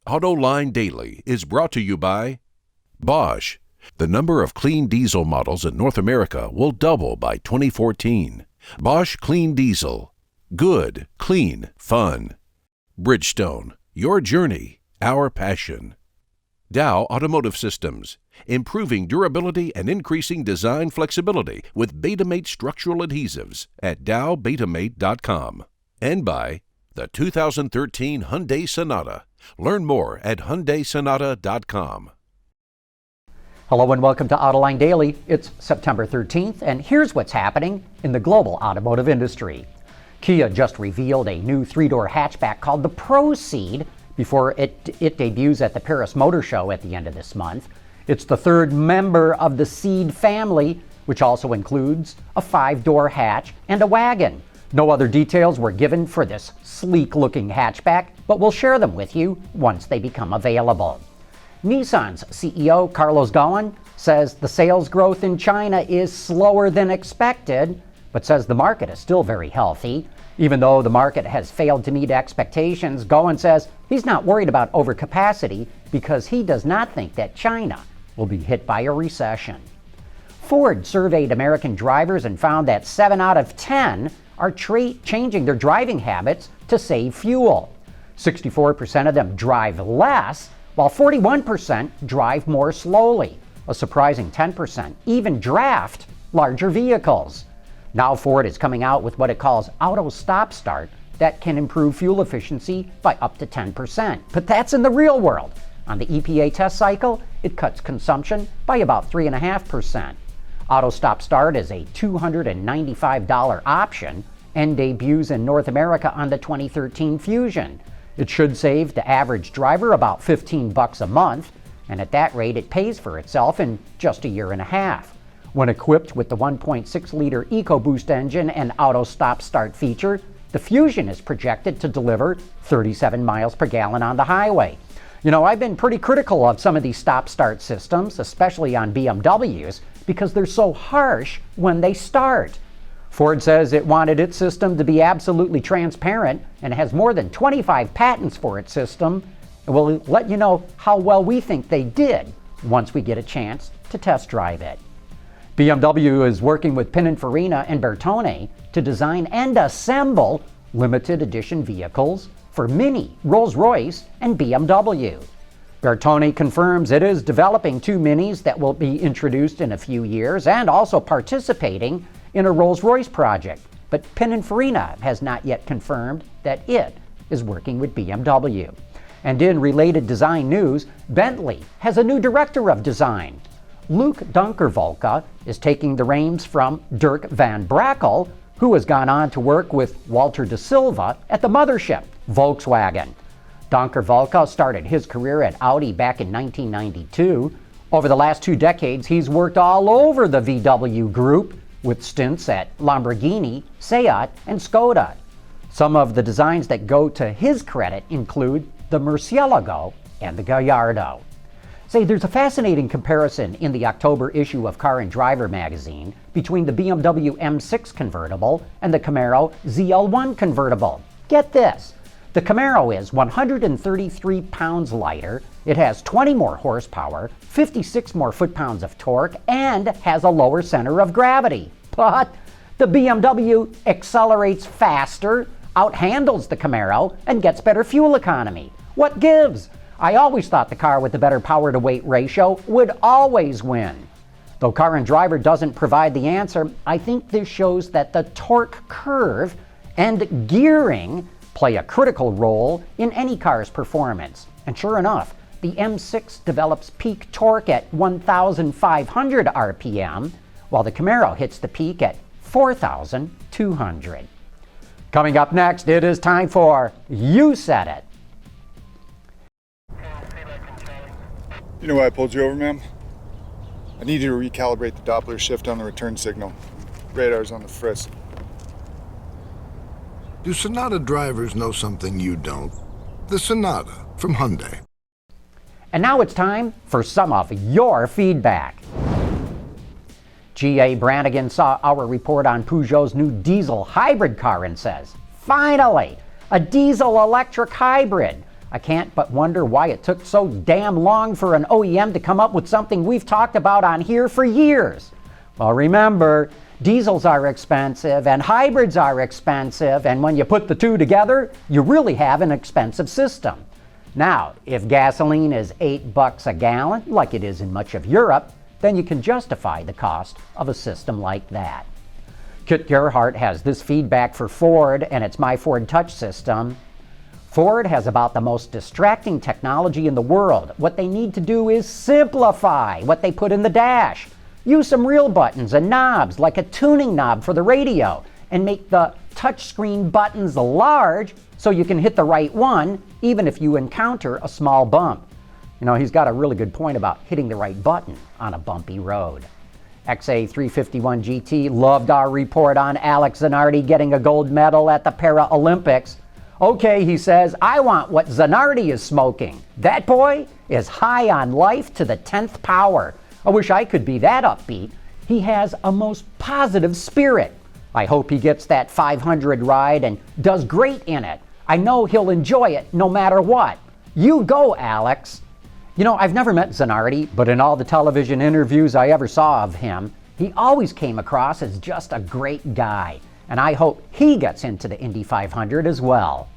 Autoline Daily is brought to you by Bosch. The number of clean diesel models in North America will double by 2014. Bosch Clean Diesel. Good, clean, fun. Bridgestone. Your journey, our passion. Dow Automotive Systems. Improving durability and increasing design flexibility with Betamate structural adhesives at dowbetamate.com. And by the 2013 Hyundai Sonata. Learn more at HyundaiSonata.com. Hello and welcome to Autoline Daily. It's September 13th, and here's what's happening in the global automotive industry. Kia just revealed a new three-door hatchback called the Proceed before it debuts at the Paris Motor Show at the end of this month. It's the third member of the Ceed family, which also includes a five-door hatch and a wagon. No other details were given for this sleek-looking hatchback, but we'll share them with you once they become available. Nissan's CEO, Carlos Ghosn, says the sales growth in China is slower than expected, but says the market is still very healthy. Even though the market has failed to meet expectations, Ghosn says he's not worried about overcapacity because he does not think that China will be hit by a recession. Ford surveyed American drivers and found that 7 out of 10 are changing their driving habits to save fuel. 64% of them drive less, while 41% drive more slowly. A surprising 10% even draft larger vehicles. Now Ford is coming out with what it calls auto stop start that can improve fuel efficiency by up to 10%. But that's in the real world. On the EPA test cycle, it cuts consumption by about 3.5%. Auto stop start is a $295 option and debuts in North America on the 2013 Fusion. It should save the average driver about $15 a month, and at that rate it pays for itself in just a year and a half. When equipped with the 1.6-liter EcoBoost engine and auto stop-start feature, the Fusion is projected to deliver 37 miles per gallon on the highway. You know, I've been pretty critical of some of these stop-start systems, especially on BMWs, because they're so harsh when they start. Ford says it wanted its system to be absolutely transparent and has more than 25 patents for its system. And we'll let you know how well we think they did once we get a chance to test drive it. BMW is working with Pininfarina and Bertone to design and assemble limited edition vehicles for Mini, Rolls-Royce, and BMW. Bertone confirms it is developing two Minis that will be introduced in a few years and also participating in a Rolls-Royce project, but Pininfarina has not yet confirmed that it is working with BMW. And in related design news, Bentley has a new director of design. Luc Donkervolke is taking the reins from Dirk van Brakel, who has gone on to work with Walter de Silva at the mothership, Volkswagen. Donkervolke started his career at Audi back in 1992. Over the last 2 decades, he's worked all over the VW group, with stints at Lamborghini, Seat, and Skoda. Some of the designs that go to his credit include the Murcielago and the Gallardo. Say, there's a fascinating comparison in the October issue of Car and Driver magazine between the BMW M6 convertible and the Camaro ZL1 convertible. Get this. The Camaro is 133 pounds lighter, it has 20 more horsepower, 56 more foot-pounds of torque, and has a lower center of gravity. But the BMW accelerates faster, outhandles the Camaro, and gets better fuel economy. What gives? I always thought the car with the better power-to-weight ratio would always win. Though Car and Driver doesn't provide the answer, I think this shows that the torque curve and gearing play a critical role in any car's performance. And sure enough, the M6 develops peak torque at 1,500 RPM, while the Camaro hits the peak at 4,200. Coming up next, it is time for You Said It. You know why I pulled you over, ma'am? I need you to recalibrate the Doppler shift on the return signal. Radar's on the frisk. Do Sonata drivers know something you don't? The Sonata from Hyundai. And now it's time for some of your feedback. G.A. Brannigan saw our report on Peugeot's new diesel hybrid car and says, finally, a diesel-electric hybrid. I can't but wonder why it took so damn long for an OEM to come up with something we've talked about on here for years. Well, remember, diesels are expensive and hybrids are expensive, and when you put the two together, you really have an expensive system. Now, if gasoline is $8 a gallon, like it is in much of Europe, then you can justify the cost of a system like that. Kit Gerhardt has this feedback for Ford and its My Ford Touch system. Ford has about the most distracting technology in the world. What they need to do is simplify what they put in the dash. Use some real buttons and knobs like a tuning knob for the radio and make the touchscreen buttons large so you can hit the right one even if you encounter a small bump. You know, he's got a really good point about hitting the right button on a bumpy road. XA351 GT loved our report on Alex Zanardi getting a gold medal at the Paralympics. Okay, he says, I want what Zanardi is smoking. That boy is high on life to the 10th power. I wish I could be that upbeat. He has a most positive spirit. I hope he gets that 500 ride and does great in it. I know he'll enjoy it no matter what. You go, Alex. You know, I've never met Zanardi, but in all the television interviews I ever saw of him, he always came across as just a great guy. And I hope he gets into the Indy 500 as well.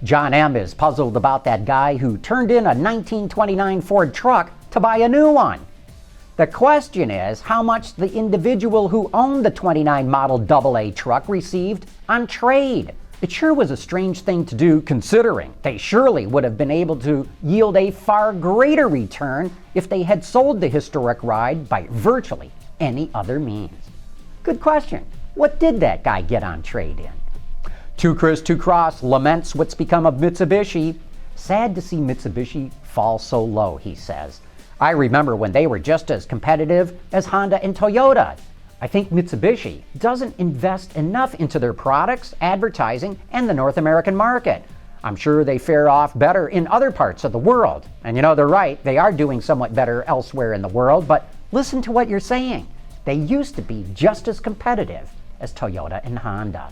John M. is puzzled about that guy who turned in a 1929 Ford truck to buy a new one. The question is how much the individual who owned the 29 model AA truck received on trade. It sure was a strange thing to do considering they surely would have been able to yield a far greater return if they had sold the historic ride by virtually any other means. Good question. What did that guy get on trade-in? Two Chris, Two Cross laments what's become of Mitsubishi. Sad to see Mitsubishi fall so low, he says. I remember when they were just as competitive as Honda and Toyota. I think Mitsubishi doesn't invest enough into their products, advertising, and the North American market. I'm sure they fare off better in other parts of the world. And you know, they're right, they are doing somewhat better elsewhere in the world, but listen to what you're saying. They used to be just as competitive as Toyota and Honda.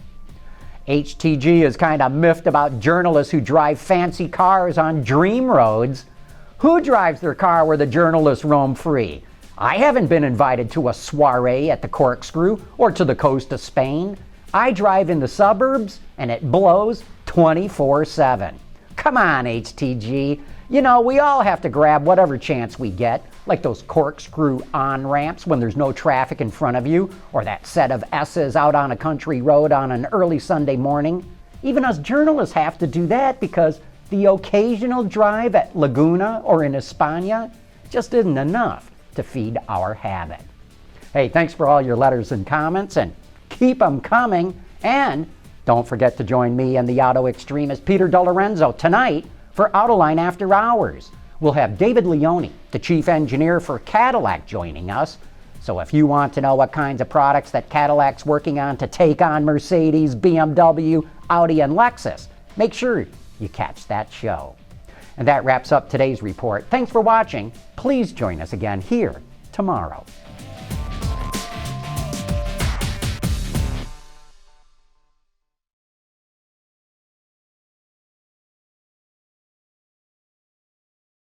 HTG is kind of miffed about journalists who drive fancy cars on dream roads. Who drives their car where the journalists roam free? I haven't been invited to a soiree at the Corkscrew or to the coast of Spain. I drive in the suburbs and it blows 24/7. Come on, HTG. You know, we all have to grab whatever chance we get, like those corkscrew on-ramps when there's no traffic in front of you, or that set of S's out on a country road on an early Sunday morning. Even us journalists have to do that because the occasional drive at Laguna or in España just isn't enough to feed our habit. Hey, thanks for all your letters and comments, and keep them coming. And don't forget to join me and the auto extremist Peter DeLorenzo tonight for Autoline After Hours. We'll have David Leone, the chief engineer for Cadillac, joining us. So if you want to know what kinds of products that Cadillac's working on to take on Mercedes, BMW, Audi, and Lexus, make sure you catch that show. And that wraps up today's report. Thanks for watching. Please join us again here tomorrow.